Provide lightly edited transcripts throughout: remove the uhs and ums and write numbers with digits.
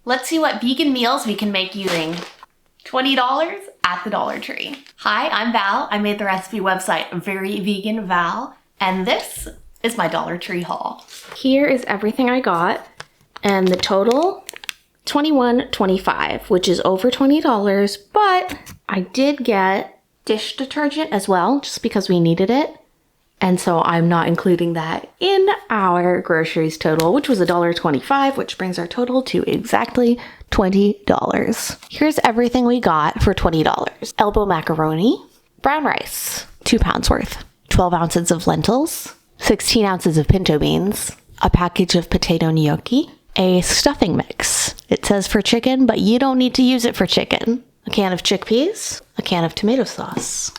Let's see what vegan meals we can make using $20 at the Dollar Tree. Hi, I'm Val. I made the recipe website Very Vegan Val, and this is my Dollar Tree haul. Here is everything I got, and the total, $21.25, which is over $20, but I did get dish detergent as well, just because we needed it. And so I'm not including that in our groceries total, which was $1.25, which brings our total to exactly $20. Here's everything we got for $20. Elbow macaroni, brown rice, 2 pounds worth, 12 ounces of lentils, 16 ounces of pinto beans, a package of potato gnocchi, a stuffing mix. It says for chicken, but you don't need to use it for chicken. A can of chickpeas, a can of tomato sauce,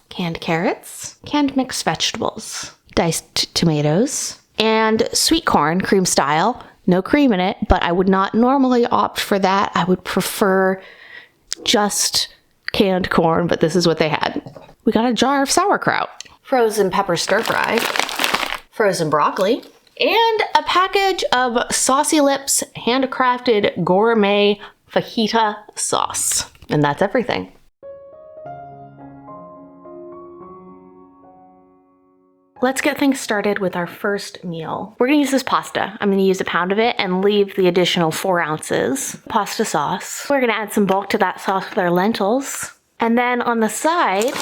canned carrots, canned mixed vegetables, diced tomatoes, and sweet corn, cream style. No cream in it, but I would not normally opt for that. I would prefer just canned corn, but this is what they had. We got a jar of sauerkraut, frozen pepper stir fry, frozen broccoli, and a package of Saucy Lips handcrafted gourmet fajita sauce. And that's everything. Let's get things started with our first meal. We're gonna use this pasta. I'm gonna use 1 pound of it and leave the additional 4 ounces pasta sauce. We're gonna add some bulk to that sauce with our lentils. And then on the side,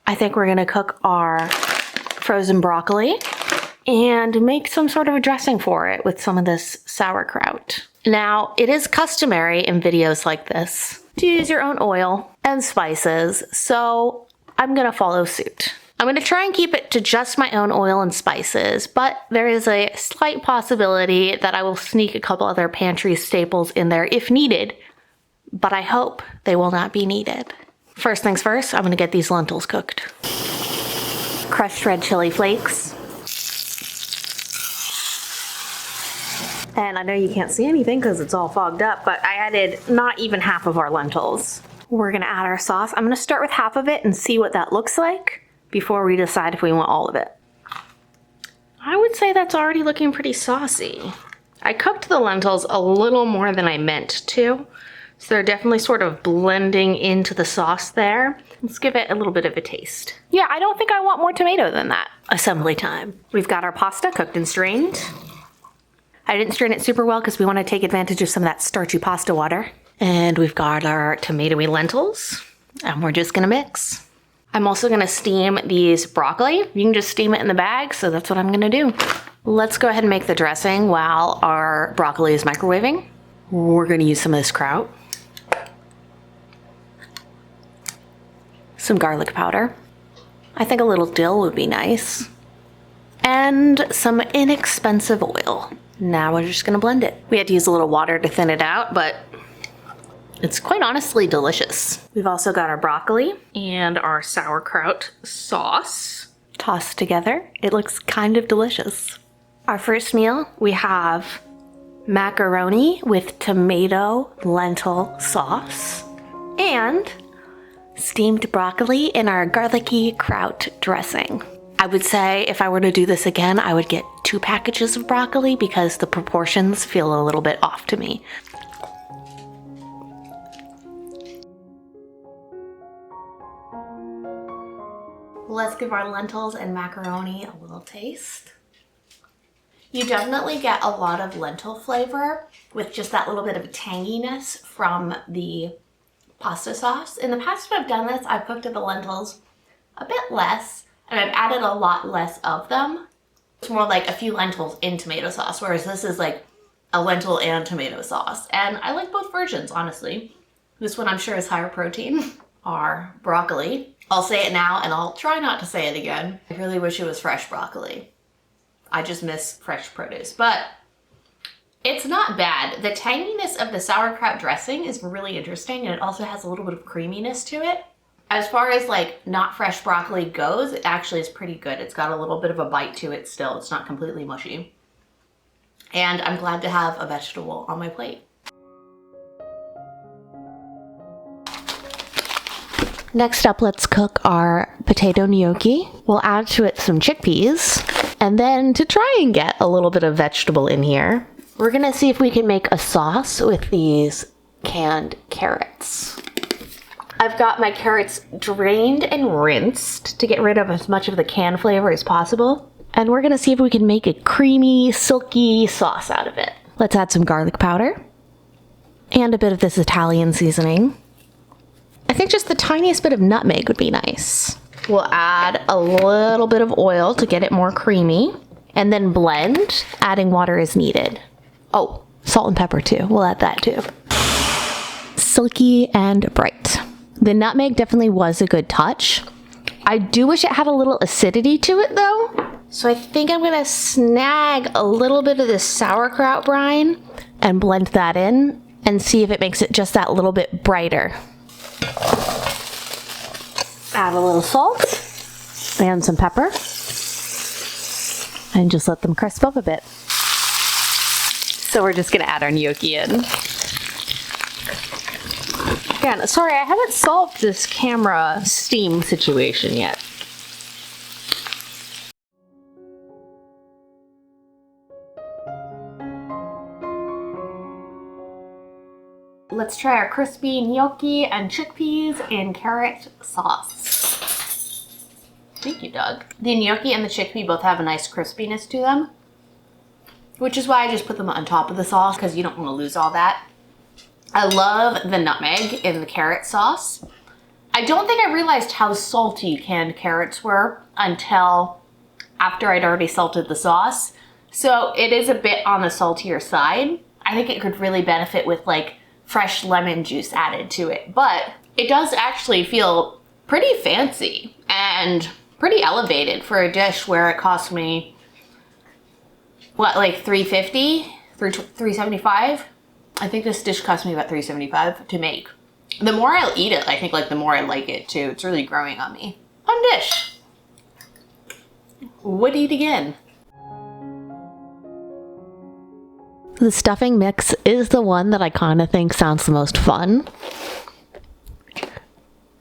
I think we're gonna cook our frozen broccoli and make some sort of a dressing for it with some of this sauerkraut. Now, it is customary in videos like this to use your own oil and spices, so I'm gonna follow suit. I'm gonna try and keep it to just my own oil and spices, but there is a slight possibility that I will sneak a couple other pantry staples in there if needed, but I hope they will not be needed. First things first, I'm gonna get these lentils cooked. Crushed red chili flakes. And I know you can't see anything because it's all fogged up, but I added not even half of our lentils. We're gonna add our sauce. I'm gonna start with half of it and see what that looks like before we decide if we want all of it. I would say that's already looking pretty saucy. I cooked the lentils a little more than I meant to, so they're definitely sort of blending into the sauce there. Let's give it a little bit of a taste. Yeah, I don't think I want more tomato than that. Assembly time. We've got our pasta cooked and strained. I didn't strain it super well because we want to take advantage of some of that starchy pasta water. And we've got our tomatoey lentils, and we're just gonna mix. I'm also gonna steam these broccoli. You can just steam it in the bag, so that's what I'm gonna do. Let's go ahead and make the dressing while our broccoli is microwaving. We're gonna use some of this kraut, some garlic powder. I think a little dill would be nice, and some inexpensive oil. Now we're just gonna blend it. We had to use a little water to thin it out, but it's quite honestly delicious. We've also got our broccoli and our sauerkraut sauce tossed together. It looks kind of delicious. Our first meal, we have macaroni with tomato lentil sauce and steamed broccoli in our garlicky kraut dressing. I would say if I were to do this again, I would get 2 packages of broccoli because the proportions feel a little bit off to me. Let's give our lentils and macaroni a little taste. You definitely get a lot of lentil flavor with just that little bit of tanginess from the pasta sauce. In the past when I've done this, I've cooked the lentils a bit less and I've added a lot less of them. It's more like a few lentils in tomato sauce, whereas this is like a lentil and tomato sauce. And I like both versions, honestly. This one I'm sure is higher protein. Our broccoli. I'll say it now and I'll try not to say it again. I really wish it was fresh broccoli. I just miss fresh produce, but it's not bad. The tanginess of the sauerkraut dressing is really interesting, and it also has a little bit of creaminess to it. As far as like not fresh broccoli goes, it actually is pretty good. It's got a little bit of a bite to it still. It's not completely mushy. And I'm glad to have a vegetable on my plate. Next up, let's cook our potato gnocchi. We'll add to it some chickpeas And then to try and get a little bit of vegetable in here, we're gonna see if we can make a sauce with these canned carrots. I've got my carrots drained and rinsed to get rid of as much of the canned flavor as possible. And we're gonna see if we can make a creamy, silky sauce out of it. Let's add some garlic powder and a bit of this Italian seasoning. I think just the tiniest bit of nutmeg would be nice. We'll add a little bit of oil to get it more creamy and then blend, adding water as needed. Oh, salt and pepper too. We'll add that too. Silky and bright. The nutmeg definitely was a good touch. I do wish it had a little acidity to it though. So I think I'm gonna snag a little bit of this sauerkraut brine and blend that in and see if it makes it just that little bit brighter. Add a little salt and some pepper and just let them crisp up a bit. So we're just gonna add our gnocchi in. Again, sorry, I haven't solved this camera steam situation yet. Let's try our crispy gnocchi and chickpeas in carrot sauce. Thank you, Doug. The gnocchi and the chickpea both have a nice crispiness to them, which is why I just put them on top of the sauce, because you don't want to lose all that. I love the nutmeg in the carrot sauce. I don't think I realized how salty canned carrots were until after I'd already salted the sauce. So it is a bit on the saltier side. I think it could really benefit with like fresh lemon juice added to it, but it does actually feel pretty fancy and pretty elevated for a dish where it cost me, what, like $3.50, $3.75? I think this dish cost me about $3.75 to make. The more I'll eat it, I think like the more I like it too. It's really growing on me. Fun dish. Would eat again. The stuffing mix is the one that I kind of think sounds the most fun.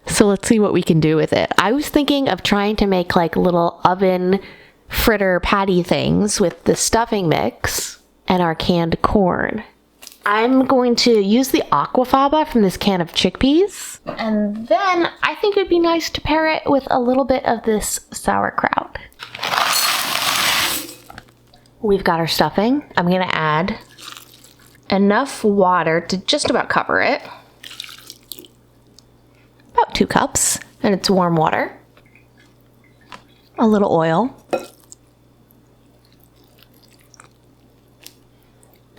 So let's see what we can do with it. I was thinking of trying to make like little oven fritter patty things with the stuffing mix and our canned corn. I'm going to use the aquafaba from this can of chickpeas. And then I think it'd be nice to pair it with a little bit of this sauerkraut. We've got our stuffing. I'm gonna add enough water to just about cover it. About 2 cups, and it's warm water. A little oil.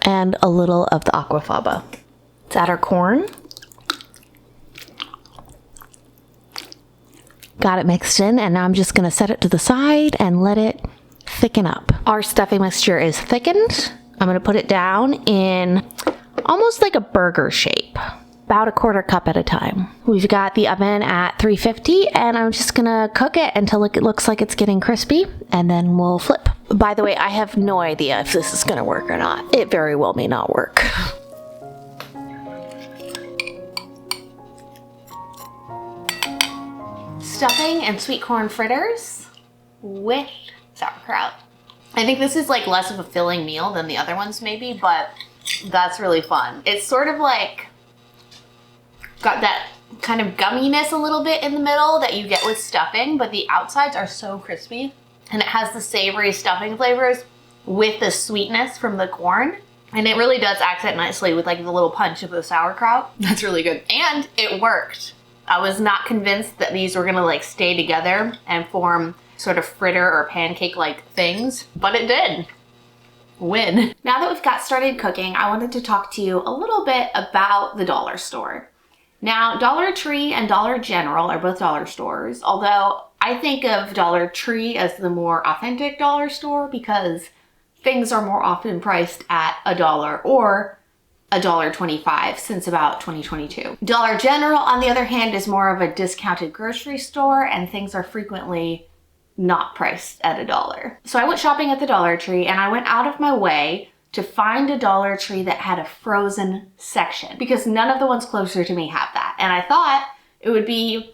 And a little of the aquafaba. Let's add our corn. Got it mixed in, and now I'm just gonna set it to the side and let it thicken up. Our stuffing mixture is thickened. I'm gonna put it down in almost like a burger shape, about 1/4 cup at a time. We've got the oven at 350, and I'm just gonna cook it until it looks like it's getting crispy, and then we'll flip. By the way, I have no idea if this is gonna work or not. It very well may not work. Stuffing and sweet corn fritters with sauerkraut. I think this is like less of a filling meal than the other ones maybe, but that's really fun. It's sort of like got that kind of gumminess a little bit in the middle that you get with stuffing, but the outsides are so crispy, and it has the savory stuffing flavors with the sweetness from the corn, and it really does accent nicely with like the little punch of the sauerkraut. That's really good, and it worked. I was not convinced that these were gonna like stay together and form sort of fritter or pancake-like things, but it did. Win. Now that we've got started cooking, I wanted to talk to you a little bit about the dollar store. Now, Dollar Tree and Dollar General are both dollar stores, although I think of Dollar Tree as the more authentic dollar store because things are more often priced at $1 or $1.25 since about 2022. Dollar General, on the other hand, is more of a discounted grocery store, and things are frequently not priced at $1. So I went shopping at the Dollar Tree, and I went out of my way to find a Dollar Tree that had a frozen section because none of the ones closer to me have that. And I thought it would be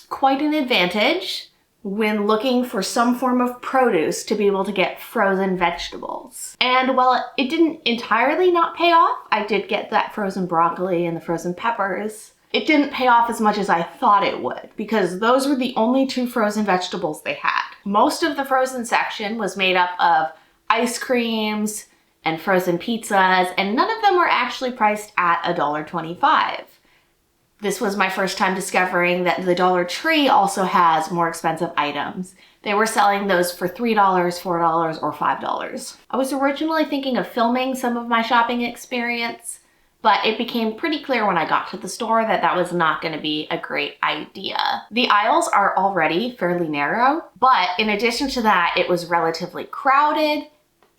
quite an advantage when looking for some form of produce to be able to get frozen vegetables. And while it didn't entirely not pay off, I did get that frozen broccoli and the frozen peppers. It didn't pay off as much as I thought it would because those were the only 2 frozen vegetables they had. Most of the frozen section was made up of ice creams and frozen pizzas, and none of them were actually priced at $1.25. This was my first time discovering that the Dollar Tree also has more expensive items. They were selling those for $3, $4, or $5. I was originally thinking of filming some of my shopping experience, but it became pretty clear when I got to the store that that was not going to be a great idea. The aisles are already fairly narrow, but in addition to that, it was relatively crowded,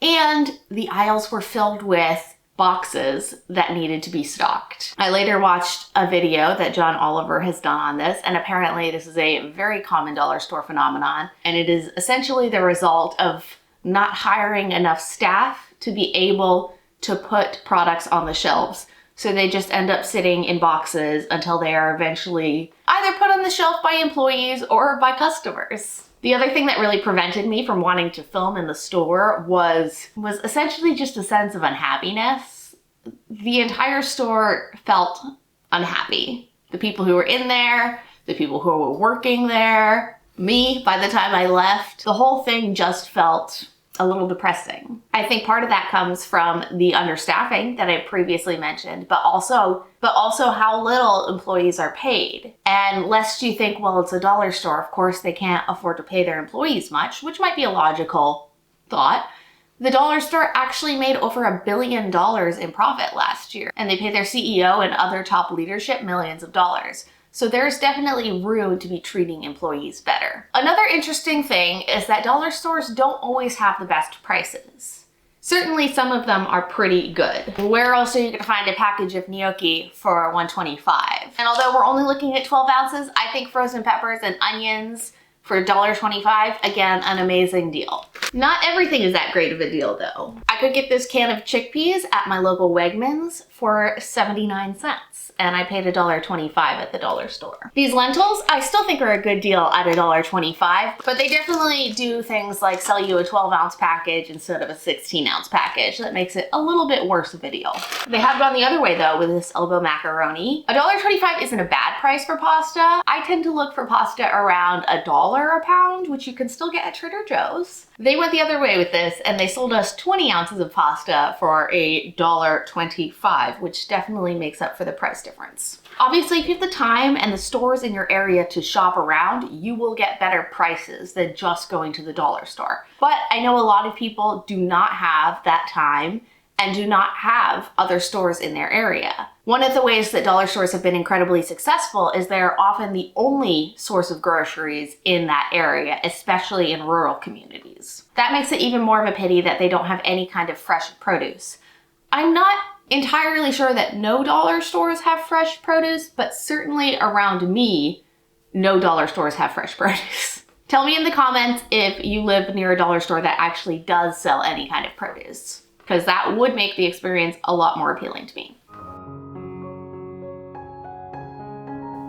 and the aisles were filled with boxes that needed to be stocked. I later watched a video that John Oliver has done on this, and apparently this is a very common dollar store phenomenon, and it is essentially the result of not hiring enough staff to be able to put products on the shelves. So they just end up sitting in boxes until they are eventually either put on the shelf by employees or by customers. The other thing that really prevented me from wanting to film in the store was essentially just a sense of unhappiness. The entire store felt unhappy. The people who were in there, the people who were working there, me by the time I left, the whole thing just felt a little depressing. I think part of that comes from the understaffing that I previously mentioned, but also how little employees are paid. And lest you think, well, it's a dollar store, of course they can't afford to pay their employees much, which might be a logical thought. The dollar store actually made over $1 billion in profit last year, and they paid their CEO and other top leadership millions of dollars. So there's definitely room to be treating employees better. Another interesting thing is that dollar stores don't always have the best prices. Certainly some of them are pretty good. Where else are you gonna find a package of gnocchi for $1.25? And although we're only looking at 12 ounces, I think frozen peppers and onions for $1.25, again, an amazing deal. Not everything is that great of a deal though. I could get this can of chickpeas at my local Wegmans for 79 cents, and I paid $1.25 at the dollar store. These lentils, I still think are a good deal at $1.25, but they definitely do things like sell you a 12-ounce package instead of a 16-ounce package. That makes it a little bit worse of a deal. They have gone the other way though with this elbow macaroni. $1.25 isn't a bad price for pasta. I tend to look for pasta around $1 a pound, which you can still get at Trader Joe's. They went the other way with this, and they sold us 20 ounces of pasta for $1.25, which definitely makes up for the price difference. Obviously, if you have the time and the stores in your area to shop around, you will get better prices than just going to the dollar store. But I know a lot of people do not have that time and do not have other stores in their area. One of the ways that dollar stores have been incredibly successful is they're often the only source of groceries in that area, especially in rural communities. That makes it even more of a pity that they don't have any kind of fresh produce. I'm not entirely sure that no dollar stores have fresh produce, but certainly around me, no dollar stores have fresh produce. Tell me in the comments if you live near a dollar store that actually does sell any kind of produce, because that would make the experience a lot more appealing to me.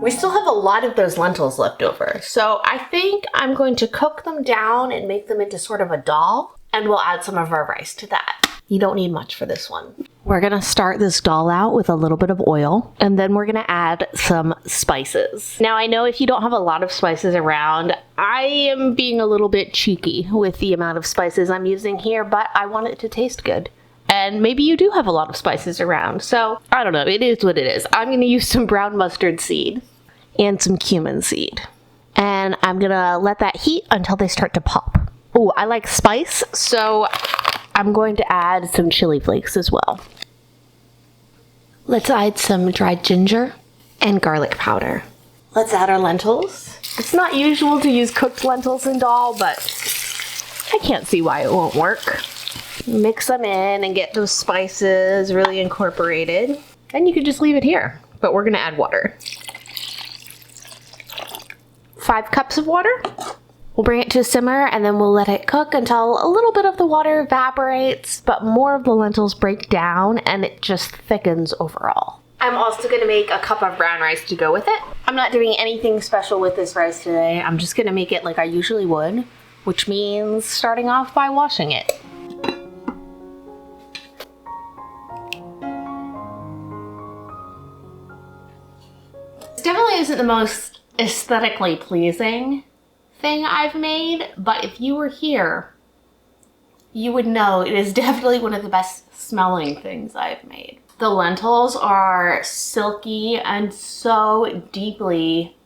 We still have a lot of those lentils left over, so I think I'm going to cook them down and make them into sort of a dal, and we'll add some of our rice to that. You don't need much for this one. We're gonna start this dal out with a little bit of oil, and then we're gonna add some spices. Now I know if you don't have a lot of spices around, I am being a little bit cheeky with the amount of spices I'm using here, but I want it to taste good. And maybe you do have a lot of spices around, so I don't know, it is what it is. I'm gonna use some brown mustard seed and some cumin seed. And I'm gonna let that heat until they start to pop. Oh, I like spice, so I'm going to add some chili flakes as well. Let's add some dried ginger and garlic powder. Let's add our lentils. It's not usual to use cooked lentils in dal, but I can't see why it won't work. Mix them in and get those spices really incorporated. And you could just leave it here, but we're gonna add water. 5 cups of water. We'll bring it to a simmer and then we'll let it cook until a little bit of the water evaporates, but more of the lentils break down and it just thickens overall. I'm also gonna make a cup of brown rice to go with it. I'm not doing anything special with this rice today. I'm just gonna make it like I usually would, which means starting off by washing it. This definitely isn't the most aesthetically pleasing thing I've made, but if you were here, you would know it is definitely one of the best smelling things I've made. The lentils are silky and so deeply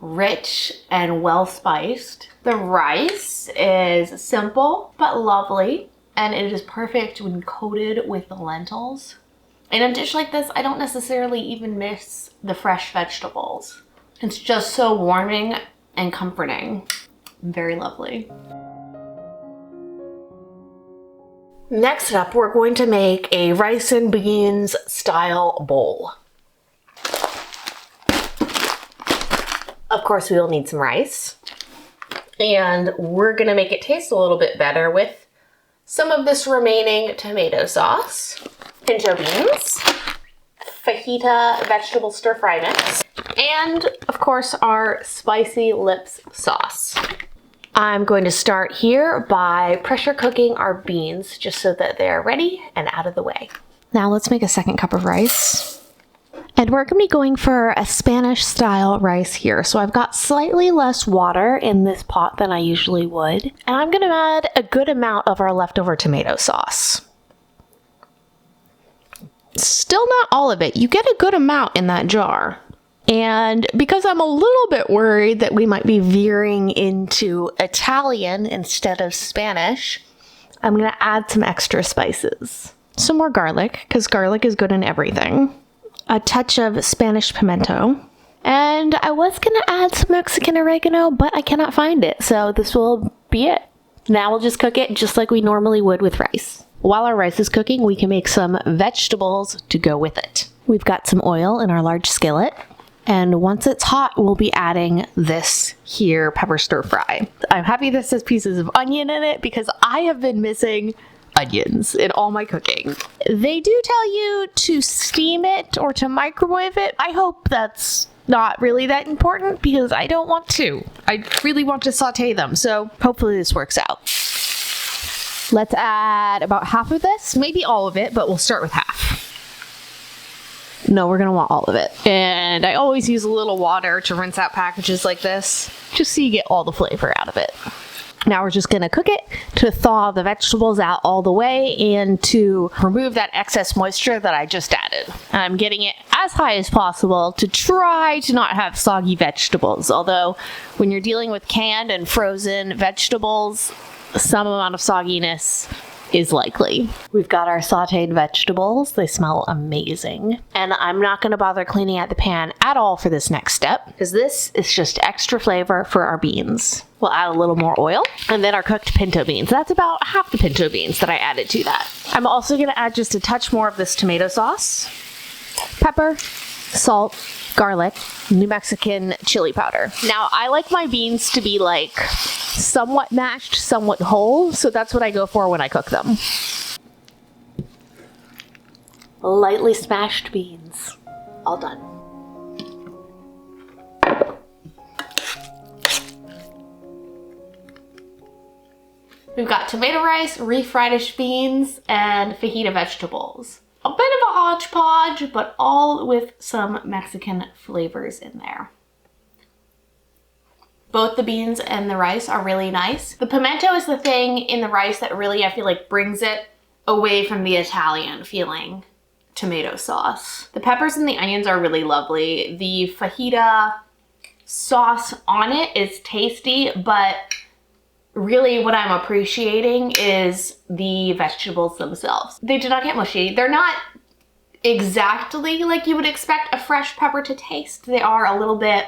rich and well spiced. The rice is simple but lovely, and it is perfect when coated with the lentils. In a dish like this, I don't necessarily even miss the fresh vegetables. It's just so warming and comforting. Very lovely. Next up, we're going to make a rice and beans style bowl. Of course, we will need some rice. And we're gonna make it taste a little bit better with some of this remaining tomato sauce, pinto beans, fajita vegetable stir fry mix, and of course our spicy lips sauce. I'm going to start here by pressure cooking our beans just so that they're ready and out of the way. Now let's make a second cup of rice. And we're going to be going for a Spanish style rice here. So I've got slightly less water in this pot than I usually would. And I'm going to add a good amount of our leftover tomato sauce. Still not all of it. You get a good amount in that jar. And because I'm a little bit worried that we might be veering into Italian instead of Spanish, I'm going to add some extra spices. Some more garlic, because garlic is good in everything. A touch of Spanish pimento. And I was going to add some Mexican oregano, but I cannot find it, so this will be it. Now we'll just cook it just like we normally would with rice. While our rice is cooking, we can make some vegetables to go with it. We've got some oil in our large skillet. And once it's hot, we'll be adding this here pepper stir fry. I'm happy this has pieces of onion in it because I have been missing onions in all my cooking. They do tell you to steam it or to microwave it. I hope that's not really that important because I don't want to. I really want to saute them, so hopefully this works out. Let's add about half of this, maybe all of it, but we'll start with half. No, we're gonna want all of it. And I always use a little water to rinse out packages like this, just so you get all the flavor out of it. Now we're just gonna cook it to thaw the vegetables out all the way and to remove that excess moisture that I just added. I'm getting it as high as possible to try to not have soggy vegetables, although when you're dealing with canned and frozen vegetables, some amount of sogginess is likely. We've got our sauteed vegetables. They smell amazing. And I'm not going to bother cleaning out the pan at all for this next step because this is just extra flavor for our beans. We'll add a little more oil and then our cooked pinto beans. That's about half the pinto beans that I added to that. I'm also going to add just a touch more of this tomato sauce, pepper, salt, garlic, New Mexican chili powder. Now, I like my beans to be like somewhat mashed, somewhat whole, so that's what I go for when I cook them. Lightly smashed beans. All done. We've got tomato rice, refried beans, and fajita vegetables. A bit of a hodgepodge, but all with some Mexican flavors in there. Both the beans and the rice are really nice. The pimento is the thing in the rice that really, I feel like, brings it away from the Italian feeling tomato sauce. The peppers and the onions are really lovely. The fajita sauce on it is tasty, but really what I'm appreciating is the vegetables themselves. They do not get mushy. They're not exactly like you would expect a fresh pepper to taste. They are a little bit,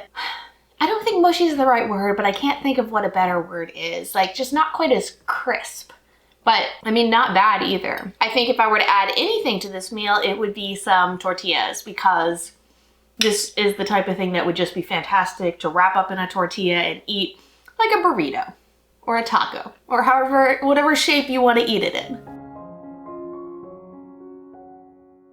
I don't think mushy is the right word, but I can't think of what a better word is. Like just not quite as crisp, but I mean, not bad either. I think if I were to add anything to this meal, it would be some tortillas because this is the type of thing that would just be fantastic to wrap up in a tortilla and eat like a burrito or a taco or whatever shape you want to eat it in.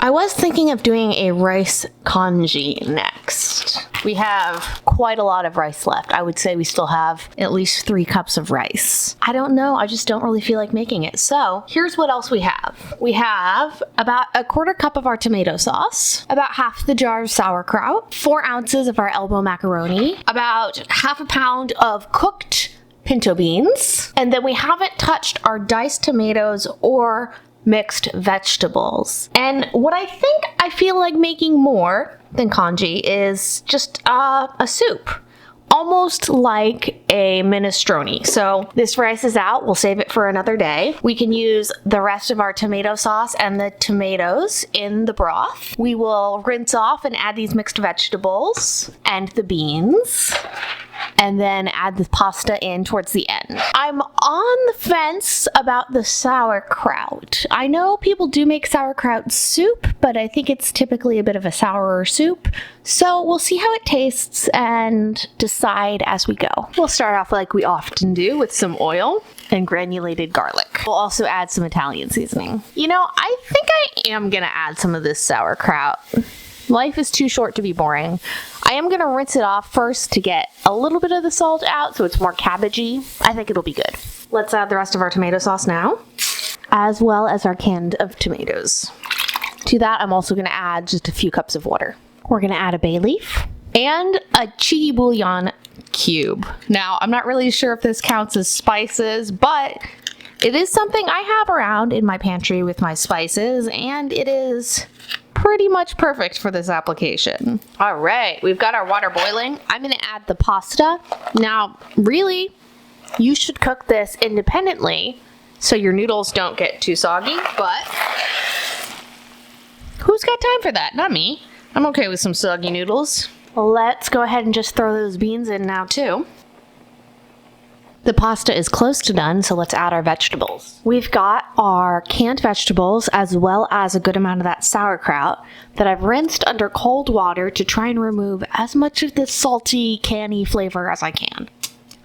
I was thinking of doing a rice congee next. We have quite a lot of rice left. I would say we still have at least 3 cups of rice. I don't know, I just don't really feel like making it. So here's what else we have. We have about a 1/4 cup of our tomato sauce, about half the jar of sauerkraut, 4 ounces of our elbow macaroni, about half a pound of cooked pinto beans, and then we haven't touched our diced tomatoes or mixed vegetables. And what I feel like making more than congee is just a soup, almost like a minestrone. So this rice is out, we'll save it for another day. We can use the rest of our tomato sauce and the tomatoes in the broth. We will rinse off and add these mixed vegetables and the beans, and then add the pasta in towards the end. I'm on the fence about the sauerkraut. I know people do make sauerkraut soup, but I think it's typically a bit of a sourer soup. So we'll see how it tastes and decide as we go. We'll start off like we often do with some oil and granulated garlic. We'll also add some Italian seasoning. You know, I think I am gonna add some of this sauerkraut. Life is too short to be boring. I am gonna rinse it off first to get a little bit of the salt out so it's more cabbagey. I think it'll be good. Let's add the rest of our tomato sauce now, as well as our can of tomatoes. To that, I'm also gonna add just a few cups of water. We're gonna add a bay leaf and a cheese bouillon cube. Now, I'm not really sure if this counts as spices, but it is something I have around in my pantry with my spices, and it is pretty much perfect for this application. All right, we've got our water boiling. I'm gonna add the pasta. Now, really, you should cook this independently so your noodles don't get too soggy, but who's got time for that? Not me. I'm okay with some soggy noodles. Let's go ahead and just throw those beans in now too. The pasta is close to done, so let's add our vegetables. We've got our canned vegetables as well as a good amount of that sauerkraut that I've rinsed under cold water to try and remove as much of the salty, canny flavor as I can.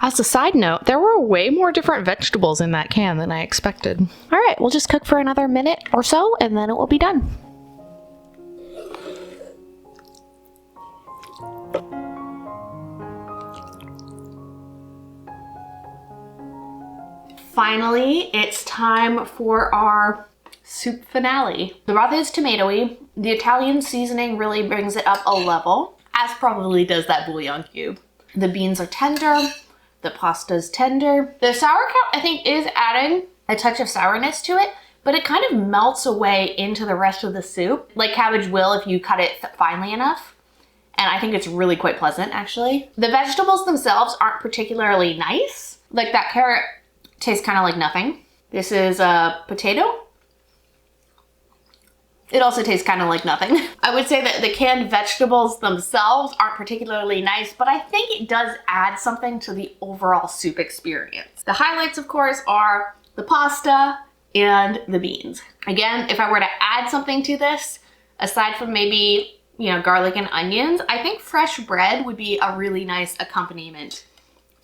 As a side note, there were way more different vegetables in that can than I expected. All right, we'll just cook for another minute or so and then it will be done. Finally, it's time for our soup finale. The broth is tomatoey. The Italian seasoning really brings it up a level, as probably does that bouillon cube. The beans are tender. The pasta's tender. The sauerkraut, I think, is adding a touch of sourness to it, but it kind of melts away into the rest of the soup, like cabbage will if you cut it finely enough. And I think it's really quite pleasant, actually. The vegetables themselves aren't particularly nice. Like that carrot tastes kind of like nothing. This is a potato. It also tastes kind of like nothing. I would say that the canned vegetables themselves aren't particularly nice, but I think it does add something to the overall soup experience. The highlights, of course, are the pasta and the beans. Again, if I were to add something to this, aside from maybe, you know, garlic and onions, I think fresh bread would be a really nice accompaniment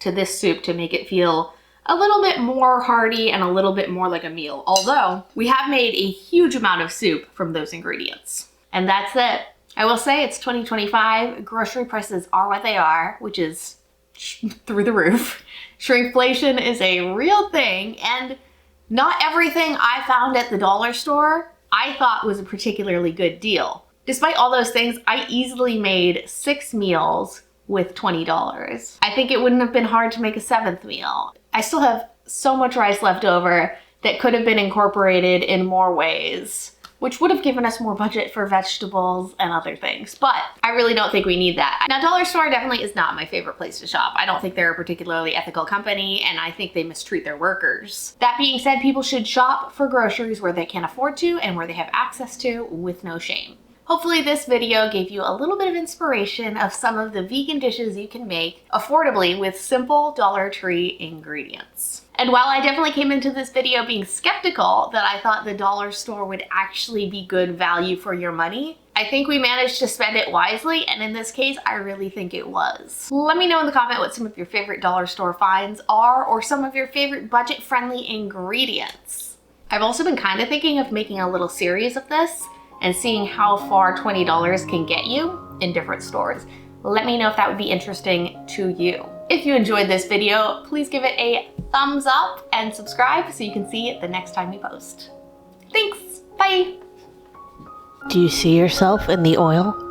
to this soup to make it feel a little bit more hearty and a little bit more like a meal. Although we have made a huge amount of soup from those ingredients. And that's it. I will say it's 2025. Grocery prices are what they are, which is through the roof. Shrinkflation is a real thing, and not everything I found at the dollar store I thought was a particularly good deal. Despite all those things, I easily made 6 meals with $20. I think it wouldn't have been hard to make a 7th meal. I still have so much rice left over that could have been incorporated in more ways, which would have given us more budget for vegetables and other things. But I really don't think we need that. Now, dollar store definitely is not my favorite place to shop. I don't think they're a particularly ethical company, and I think they mistreat their workers. That being said, people should shop for groceries where they can afford to and where they have access to with no shame. Hopefully this video gave you a little bit of inspiration of some of the vegan dishes you can make affordably with simple Dollar Tree ingredients. And while I definitely came into this video being skeptical that I thought the dollar store would actually be good value for your money, I think we managed to spend it wisely, and in this case, I really think it was. Let me know in the comment what some of your favorite dollar store finds are, or some of your favorite budget-friendly ingredients. I've also been kind of thinking of making a little series of this and seeing how far $20 can get you in different stores. Let me know if that would be interesting to you. If you enjoyed this video, please give it a thumbs up and subscribe so you can see it the next time we post. Thanks, bye. Do you see yourself in the oil?